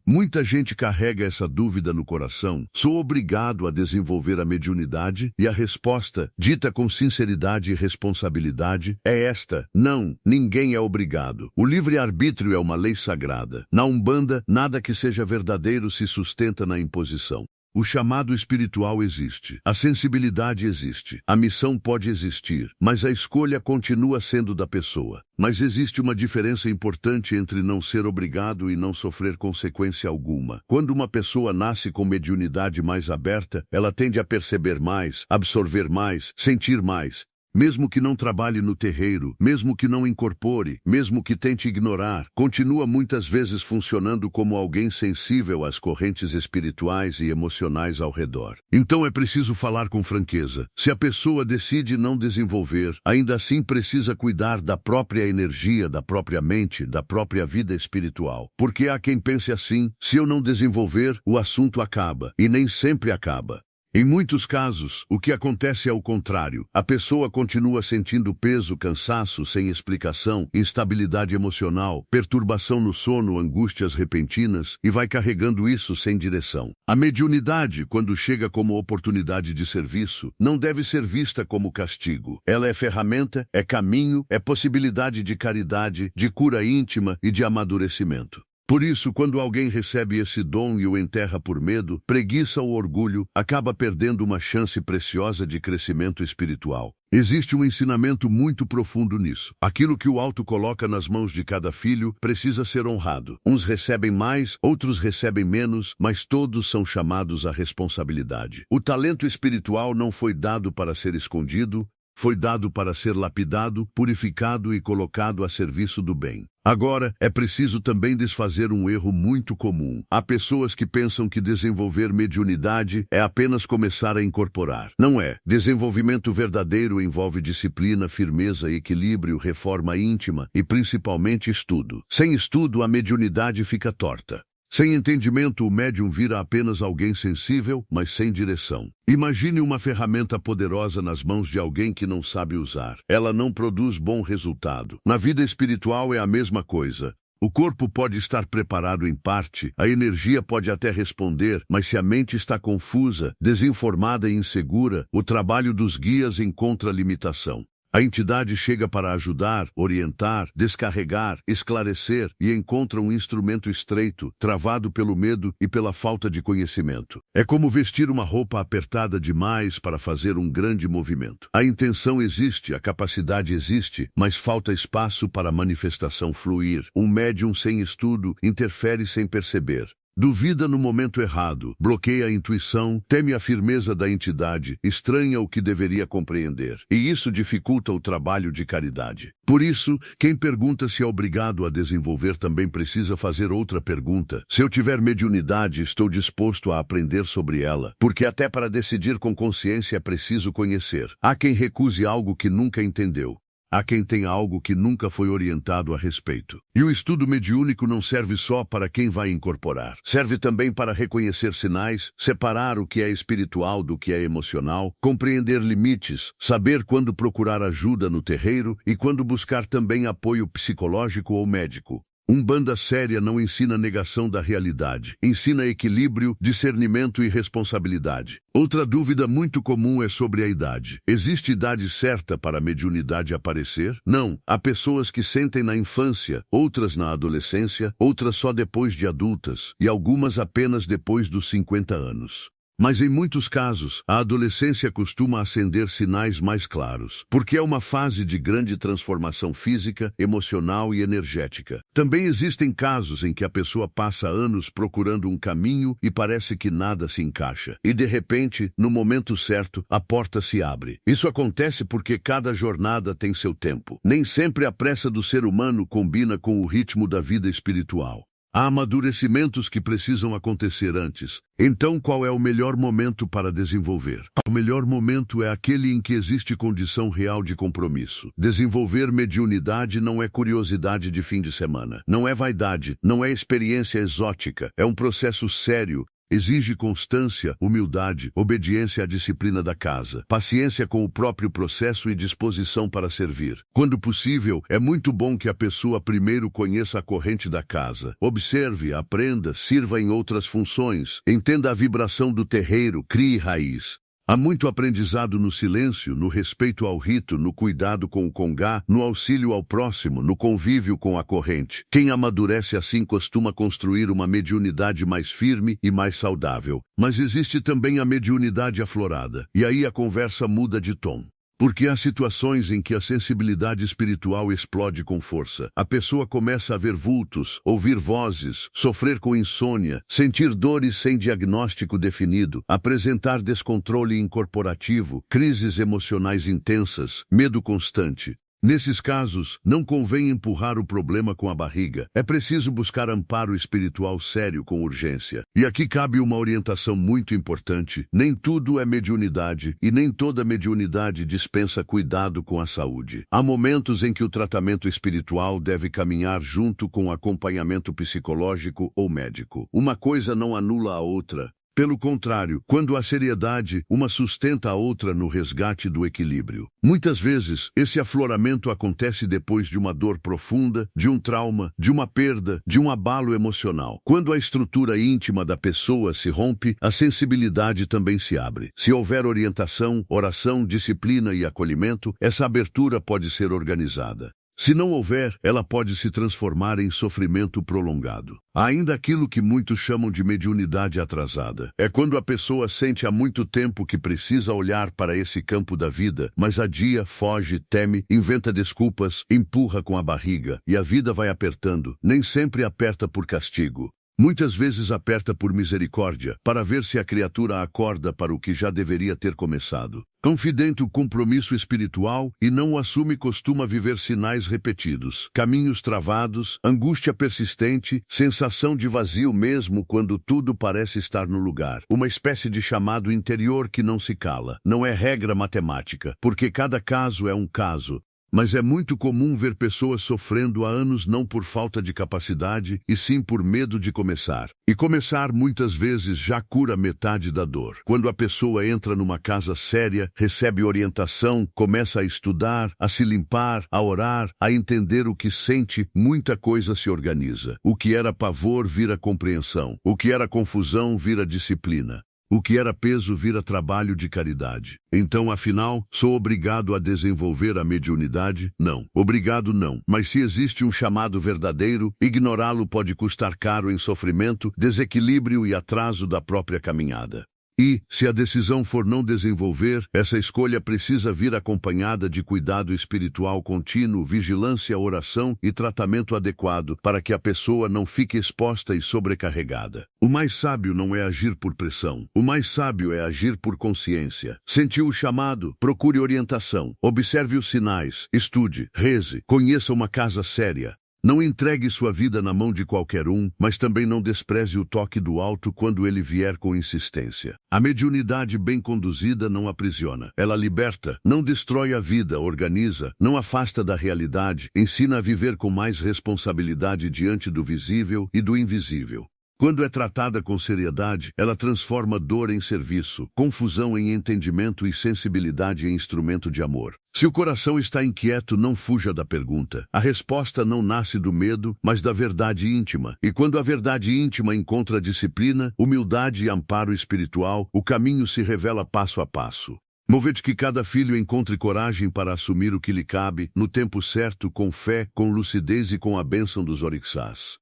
Muita gente carrega essa dúvida no coração. Sou obrigado a desenvolver a mediunidade? E a resposta, dita com sinceridade e responsabilidade, é esta: não, ninguém é obrigado. O livre-arbítrio é uma lei sagrada. Na Umbanda, nada que seja verdadeiro se sustenta na imposição. O chamado espiritual existe, a sensibilidade existe, a missão pode existir, mas a escolha continua sendo da pessoa. Mas existe uma diferença importante entre não ser obrigado e não sofrer consequência alguma. Quando uma pessoa nasce com mediunidade mais aberta, ela tende a perceber mais, absorver mais, sentir mais. Mesmo que não trabalhe no terreiro, mesmo que não incorpore, mesmo que tente ignorar, continua muitas vezes funcionando como alguém sensível às correntes espirituais e emocionais ao redor. Então é preciso falar com franqueza. Se a pessoa decide não desenvolver, ainda assim precisa cuidar da própria energia, da própria mente, da própria vida espiritual. Porque há quem pense assim: se eu não desenvolver, o assunto acaba. E nem sempre acaba. Em muitos casos, o que acontece é o contrário. A pessoa continua sentindo peso, cansaço sem explicação, instabilidade emocional, perturbação no sono, angústias repentinas, e vai carregando isso sem direção. A mediunidade, quando chega como oportunidade de serviço, não deve ser vista como castigo. Ela é ferramenta, é caminho, é possibilidade de caridade, de cura íntima e de amadurecimento. Por isso, quando alguém recebe esse dom e o enterra por medo, preguiça ou orgulho, acaba perdendo uma chance preciosa de crescimento espiritual. Existe um ensinamento muito profundo nisso. Aquilo que o alto coloca nas mãos de cada filho precisa ser honrado. Uns recebem mais, outros recebem menos, mas todos são chamados à responsabilidade. O talento espiritual não foi dado para ser escondido, foi dado para ser lapidado, purificado e colocado a serviço do bem. Agora, é preciso também desfazer um erro muito comum. Há pessoas que pensam que desenvolver mediunidade é apenas começar a incorporar. Não é. Desenvolvimento verdadeiro envolve disciplina, firmeza, equilíbrio, reforma íntima e principalmente estudo. Sem estudo, a mediunidade fica torta. Sem entendimento, o médium vira apenas alguém sensível, mas sem direção. Imagine uma ferramenta poderosa nas mãos de alguém que não sabe usar. Ela não produz bom resultado. Na vida espiritual é a mesma coisa. O corpo pode estar preparado em parte, a energia pode até responder, mas se a mente está confusa, desinformada e insegura, o trabalho dos guias encontra limitação. A entidade chega para ajudar, orientar, descarregar, esclarecer e encontra um instrumento estreito, travado pelo medo e pela falta de conhecimento. É como vestir uma roupa apertada demais para fazer um grande movimento. A intenção existe, a capacidade existe, mas falta espaço para a manifestação fluir. Um médium sem estudo interfere sem perceber. Duvida no momento errado, bloqueia a intuição, teme a firmeza da entidade, estranha o que deveria compreender. E isso dificulta o trabalho de caridade. Por isso, quem pergunta se é obrigado a desenvolver também precisa fazer outra pergunta. Se eu tiver mediunidade, estou disposto a aprender sobre ela. Porque até para decidir com consciência é preciso conhecer. Há quem recuse algo que nunca entendeu. Há quem tenha algo que nunca foi orientado a respeito. E o estudo mediúnico não serve só para quem vai incorporar. Serve também para reconhecer sinais, separar o que é espiritual do que é emocional, compreender limites, saber quando procurar ajuda no terreiro e quando buscar também apoio psicológico ou médico. Umbanda séria não ensina negação da realidade, ensina equilíbrio, discernimento e responsabilidade. Outra dúvida muito comum é sobre a idade. Existe idade certa para a mediunidade aparecer? Não. Há pessoas que sentem na infância, outras na adolescência, outras só depois de adultas, e algumas apenas depois dos 50 anos. Mas em muitos casos, a adolescência costuma acender sinais mais claros, porque é uma fase de grande transformação física, emocional e energética. Também existem casos em que a pessoa passa anos procurando um caminho e parece que nada se encaixa. E de repente, no momento certo, a porta se abre. Isso acontece porque cada jornada tem seu tempo. Nem sempre a pressa do ser humano combina com o ritmo da vida espiritual. Há amadurecimentos que precisam acontecer antes. Então, qual é o melhor momento para desenvolver? O melhor momento é aquele em que existe condição real de compromisso. Desenvolver mediunidade não é curiosidade de fim de semana. Não é vaidade, não é experiência exótica. É um processo sério, Exige constância, humildade, obediência à disciplina da casa, paciência com o próprio processo e disposição para servir. Quando possível, é muito bom que a pessoa primeiro conheça a corrente da casa. Observe, aprenda, sirva em outras funções, entenda a vibração do terreiro, crie raiz. Há muito aprendizado no silêncio, no respeito ao rito, no cuidado com o congá, no auxílio ao próximo, no convívio com a corrente. Quem amadurece assim costuma construir uma mediunidade mais firme e mais saudável. Mas existe também a mediunidade aflorada, e aí a conversa muda de tom. Porque há situações em que a sensibilidade espiritual explode com força. A pessoa começa a ver vultos, ouvir vozes, sofrer com insônia, sentir dores sem diagnóstico definido, apresentar descontrole incorporativo, crises emocionais intensas, medo constante. Nesses casos, não convém empurrar o problema com a barriga. É preciso buscar amparo espiritual sério com urgência. E aqui cabe uma orientação muito importante. Nem tudo é mediunidade e nem toda mediunidade dispensa cuidado com a saúde. Há momentos em que o tratamento espiritual deve caminhar junto com acompanhamento psicológico ou médico. Uma coisa não anula a outra. Pelo contrário, quando há seriedade, uma sustenta a outra no resgate do equilíbrio. Muitas vezes, esse afloramento acontece depois de uma dor profunda, de um trauma, de uma perda, de um abalo emocional. Quando a estrutura íntima da pessoa se rompe, a sensibilidade também se abre. Se houver orientação, oração, disciplina e acolhimento, essa abertura pode ser organizada. Se não houver, ela pode se transformar em sofrimento prolongado. Há ainda aquilo que muitos chamam de mediunidade atrasada. É quando a pessoa sente há muito tempo que precisa olhar para esse campo da vida, mas adia, foge, teme, inventa desculpas, empurra com a barriga, e a vida vai apertando. Nem sempre aperta por castigo. Muitas vezes aperta por misericórdia, para ver se a criatura acorda para o que já deveria ter começado. Confidente o compromisso espiritual e não o assume costuma viver sinais repetidos, caminhos travados, angústia persistente, sensação de vazio mesmo quando tudo parece estar no lugar. Uma espécie de chamado interior que não se cala. Não é regra matemática, porque cada caso é um caso. Mas é muito comum ver pessoas sofrendo há anos não por falta de capacidade, e sim por medo de começar. E começar muitas vezes já cura metade da dor. Quando a pessoa entra numa casa séria, recebe orientação, começa a estudar, a se limpar, a orar, a entender o que sente, muita coisa se organiza. O que era pavor vira compreensão. O que era confusão vira disciplina. O que era peso vira trabalho de caridade. Então, afinal, sou obrigado a desenvolver a mediunidade? Não. Obrigado não. Mas se existe um chamado verdadeiro, ignorá-lo pode custar caro em sofrimento, desequilíbrio e atraso da própria caminhada. E, se a decisão for não desenvolver, essa escolha precisa vir acompanhada de cuidado espiritual contínuo, vigilância, oração e tratamento adequado para que a pessoa não fique exposta e sobrecarregada. O mais sábio não é agir por pressão. O mais sábio é agir por consciência. Sentiu o chamado? Procure orientação. Observe os sinais. Estude, reze, conheça uma casa séria. Não entregue sua vida na mão de qualquer um, mas também não despreze o toque do alto quando ele vier com insistência. A mediunidade bem conduzida não aprisiona. Ela liberta, não destrói a vida, organiza, não afasta da realidade, ensina a viver com mais responsabilidade diante do visível e do invisível. Quando é tratada com seriedade, ela transforma dor em serviço, confusão em entendimento e sensibilidade em instrumento de amor. Se o coração está inquieto, não fuja da pergunta. A resposta não nasce do medo, mas da verdade íntima. E quando a verdade íntima encontra disciplina, humildade e amparo espiritual, o caminho se revela passo a passo. Movede que cada filho encontre coragem para assumir o que lhe cabe, no tempo certo, com fé, com lucidez e com a bênção dos orixás.